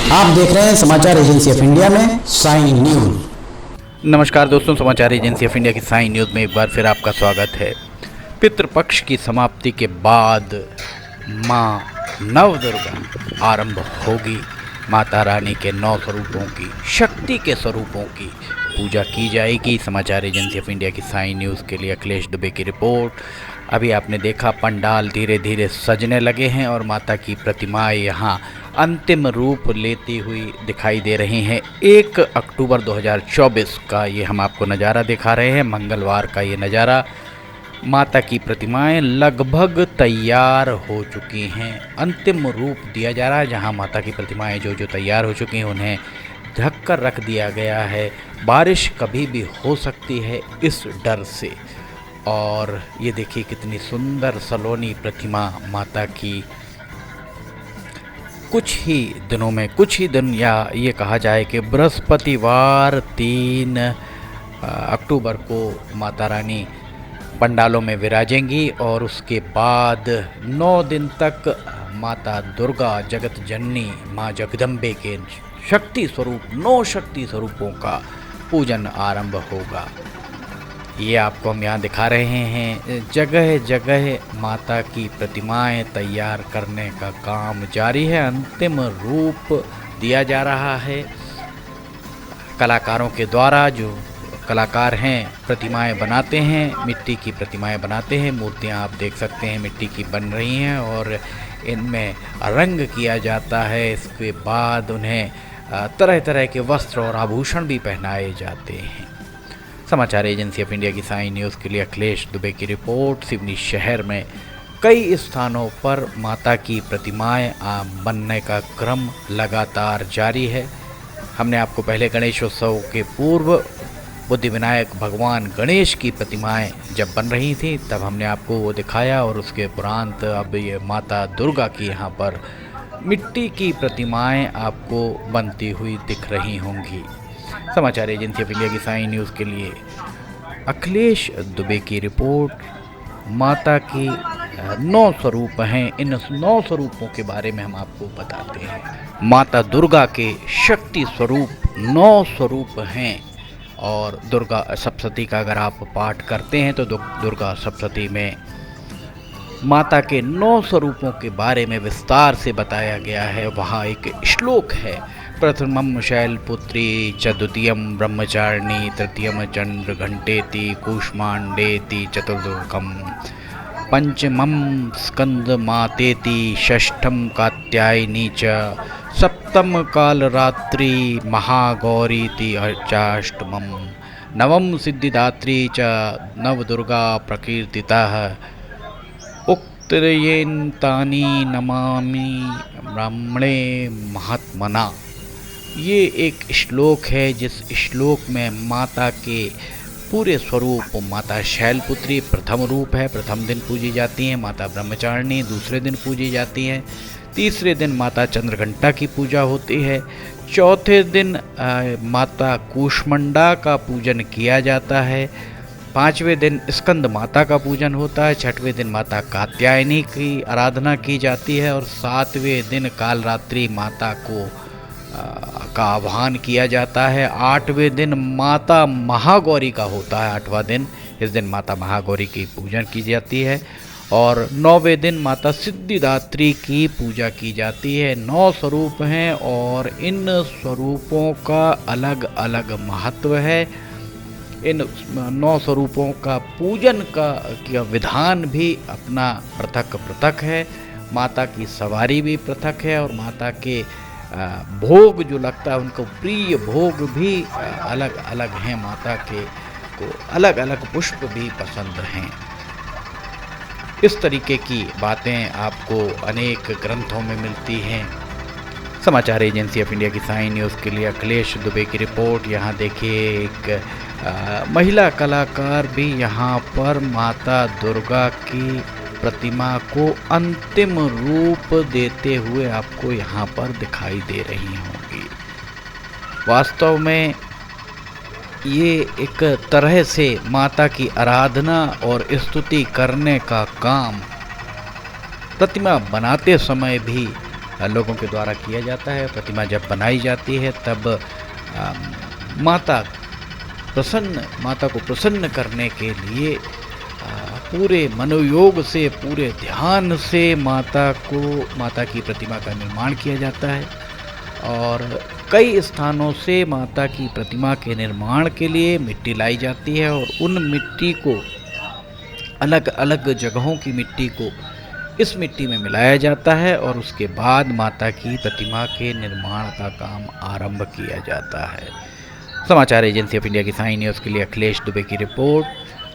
आप देख रहे हैं समाचार एजेंसी ऑफ इंडिया में साई न्यूज। नमस्कार दोस्तों, समाचार एजेंसी ऑफ इंडिया की साई न्यूज़ में एक बार फिर आपका स्वागत है। पितृपक्ष की समाप्ति के बाद माँ नवदुर्गा आरंभ होगी। माता रानी के 9 स्वरूपों की, शक्ति के स्वरूपों की पूजा की जाएगी। समाचार एजेंसी ऑफ इंडिया की साई न्यूज़ के लिए अखिलेश दुबे की रिपोर्ट। अभी आपने देखा पंडाल धीरे धीरे सजने लगे हैं और माता की प्रतिमाएं यहाँ अंतिम रूप लेती हुई दिखाई दे रही हैं। 1 अक्टूबर 2024 का ये हम आपको नज़ारा दिखा रहे हैं। मंगलवार का ये नज़ारा, माता की प्रतिमाएं लगभग तैयार हो चुकी हैं। अंतिम रूप दिया जा रहा है। जहां माता की प्रतिमाएं जो तैयार हो चुकी हैं उन्हें ढक कर रख दिया गया है। बारिश कभी भी हो सकती है इस डर से। और ये देखिए कितनी सुंदर सलोनी प्रतिमा माता की कुछ ही दिनों में, कुछ ही दिन या ये कहा जाए कि बृहस्पतिवार 3 अक्टूबर को माता रानी पंडालों में विराजेंगी और उसके बाद 9 दिन तक माता दुर्गा जगत जननी माँ जगदम्बे के शक्ति स्वरूप 9 शक्ति स्वरूपों का पूजन आरंभ होगा। ये आपको हम यहाँ दिखा रहे हैं। जगह जगह माता की प्रतिमाएं तैयार करने का काम जारी है। अंतिम रूप दिया जा रहा है कलाकारों के द्वारा। जो कलाकार हैं प्रतिमाएं बनाते हैं, मिट्टी की प्रतिमाएं बनाते हैं। मूर्तियां आप देख सकते हैं मिट्टी की बन रही हैं और इनमें रंग किया जाता है। इसके बाद उन्हें तरह तरह के वस्त्र और आभूषण भी पहनाए जाते हैं। समाचार एजेंसी ऑफ इंडिया की साई न्यूज़ के लिए अखिलेश दुबे की रिपोर्ट। सिवनी शहर में कई स्थानों पर माता की प्रतिमाएं बनने का क्रम लगातार जारी है। हमने आपको पहले गणेशोत्सव के पूर्व बुद्धि विनायक भगवान गणेश की प्रतिमाएं जब बन रही थी तब हमने आपको वो दिखाया और उसके उपरांत अब ये माता दुर्गा की यहाँ पर मिट्टी की प्रतिमाएं आपको बनती हुई दिख रही होंगी। समाचार एजेंसी ऑफ इंडिया की साई न्यूज़ के लिए अखिलेश दुबे की रिपोर्ट। माता की 9 स्वरूप हैं। इन 9 स्वरूपों के बारे में हम आपको बताते हैं। माता दुर्गा के शक्ति स्वरूप 9 स्वरूप हैं और दुर्गा सप्तशती का अगर आप पाठ करते हैं तो दुर्गा सप्तशती में माता के 9 स्वरूपों के बारे में विस्तार से बताया गया है। वहाँ एक श्लोक है, प्रथमम शैलपुत्री च द्वितीयम ब्रह्मचारिणी तृतीयम चंद्र घंटेति कूष्मांडेति चतुर्थकम पंचमम स्कंद मातेति षष्ठम कात्यायनी च सप्तम कालरात्रि महागौरीति चाष्टमम नवम सिद्धिदात्री च नवदुर्गा प्रकीर्तितः उक्तयेन्तानि नमामि ब्राह्मणे महात्मना। ये एक श्लोक है जिस श्लोक में माता के पूरे स्वरूप, माता शैलपुत्री प्रथम रूप है, प्रथम दिन पूजी जाती हैं। माता ब्रह्मचारिणी दूसरे दिन पूजी जाती हैं। तीसरे दिन माता चंद्रघंटा की पूजा होती है। चौथे दिन माता कूष्मांडा का पूजन किया जाता है। 5वें दिन स्कंद माता का पूजन होता है। 6वें दिन माता कात्यायनी की आराधना की जाती है और 7वें दिन कालरात्रि माता को का आह्वान किया जाता है। 8वें दिन माता महागौरी का होता है, 8वां दिन। इस दिन माता महागौरी की पूजन की जाती है और 9वें दिन माता सिद्धिदात्री की पूजा की जाती है। 9 स्वरूप हैं और इन स्वरूपों का अलग अलग महत्व है। इन 9 स्वरूपों का पूजन का विधान भी अपना पृथक पृथक है। माता की सवारी भी पृथक है और माता के भोग जो लगता है उनको प्रिय भोग भी अलग अलग हैं। माता के को अलग अलग पुष्प भी पसंद हैं। इस तरीके की बातें आपको अनेक ग्रंथों में मिलती हैं। समाचार एजेंसी ऑफ इंडिया की साई न्यूज़ के लिए अखिलेश दुबे की रिपोर्ट। यहाँ देखिए एक महिला कलाकार भी यहाँ पर माता दुर्गा की प्रतिमा को अंतिम रूप देते हुए आपको यहाँ पर दिखाई दे रही होंगी। वास्तव में ये एक तरह से माता की आराधना और स्तुति करने का काम प्रतिमा बनाते समय भी लोगों के द्वारा किया जाता है। प्रतिमा जब बनाई जाती है तब माता को प्रसन्न करने के लिए पूरे मनोयोग से, पूरे ध्यान से माता की प्रतिमा का निर्माण किया जाता है। और कई स्थानों से माता की प्रतिमा के निर्माण के लिए मिट्टी लाई जाती है और उन मिट्टी को, अलग अलग जगहों की मिट्टी को इस मिट्टी में मिलाया जाता है और उसके बाद माता की प्रतिमा के निर्माण का काम आरंभ किया जाता है। समाचार एजेंसी ऑफ इंडिया की साई न्यूज़ के लिए अखिलेश दुबे की रिपोर्ट।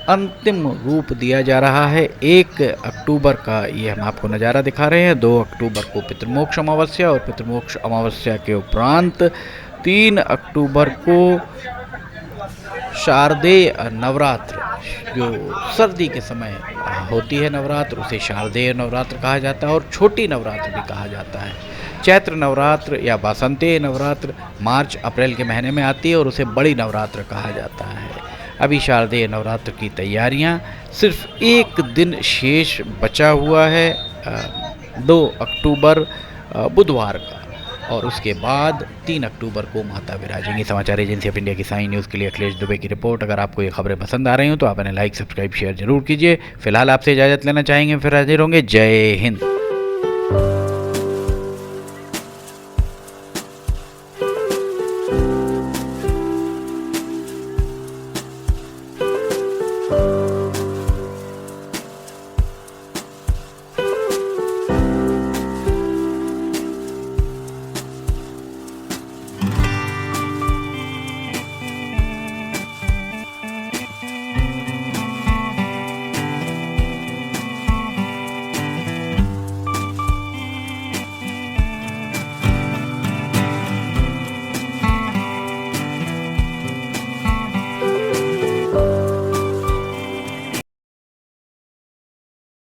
अंतिम रूप दिया जा रहा है 1 अक्टूबर का, ये हम आपको नज़ारा दिखा रहे हैं। 2 अक्टूबर को पितृमोक्ष अमावस्या और पितृमोक्ष अमावस्या के उपरांत 3 अक्टूबर को शारदेय नवरात्र, जो सर्दी के समय होती है नवरात्र, उसे शारदेय नवरात्र कहा जाता है और छोटी नवरात्र भी कहा जाता है। चैत्र नवरात्र या वासंतीय नवरात्र मार्च अप्रैल के महीने में आती है और उसे बड़ी नवरात्र कहा जाता है। अभी शारदेय नवरात्र की तैयारियां, सिर्फ एक दिन शेष बचा हुआ है 2 अक्टूबर बुधवार का, और उसके बाद 3 अक्टूबर को माता विराजेंगी। समाचार एजेंसी ऑफ इंडिया की साई न्यूज़ के लिए अखिलेश दुबे की रिपोर्ट। अगर आपको ये खबरें पसंद आ रही हो तो आप इन्हें लाइक, सब्सक्राइब, शेयर जरूर कीजिए। फिलहाल आपसे इजाज़त लेना चाहेंगे, फिर हाजिर होंगे। जय हिंद।